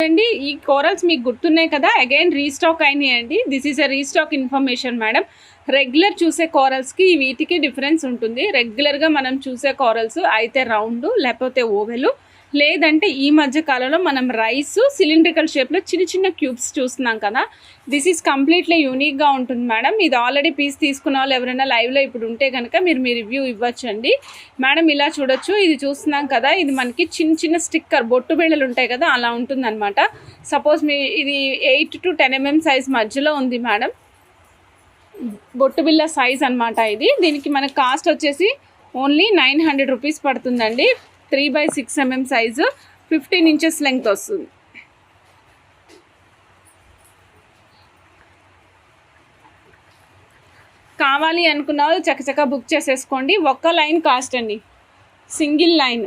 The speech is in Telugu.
అండి, ఈ కోరల్స్ మీకు గుర్తున్నాయి కదా, అగైన్ రీస్టాక్ అయినాయి అండి. This is a restock information madam. Regular చూసే కోరల్స్కి వీటికి డిఫరెన్స్ ఉంటుంది. రెగ్యులర్గా మనం చూసే కోరల్స్ అయితే రౌండ్ లేకపోతే ఓవెలు, లేదంటే ఈ మధ్య కాలంలో మనం రైస్ సిలిండ్రికల్ షేప్లో చిన్న చిన్న క్యూబ్స్ చూస్తున్నాం కదా. దిస్ ఈజ్ కంప్లీట్లీ యూనిక్గా ఉంటుంది మేడం. ఇది ఆల్రెడీ పీస్ తీసుకున్న వాళ్ళు ఎవరైనా లైవ్లో ఇప్పుడు ఉంటే కనుక మీరు మీ రివ్యూ ఇవ్వచ్చండి మేడం. ఇలా చూడొచ్చు, ఇది చూస్తున్నాం కదా, ఇది మనకి చిన్న చిన్న స్టిక్కర్ బొట్టు బిళ్ళలు ఉంటాయి కదా, అలా ఉంటుందన్నమాట. సపోజ్ మీ ఇది 8 to 10 mm సైజ్ మధ్యలో ఉంది మేడం. బొట్టు బిళ్ళ సైజ్ అనమాట ఇది. దీనికి మనకు కాస్ట్ వచ్చేసి ఓన్లీ 900 రూపీస్ పడుతుందండి. 3/6 mm సైజు, 15 inches లెంగ్త్ వస్తుంది. కావాలి అనుకున్న వాళ్ళు చకచకా బుక్ చేసేసుకోండి. ఒక్క లైన్ కాస్ట్ అండి, సింగిల్ లైన్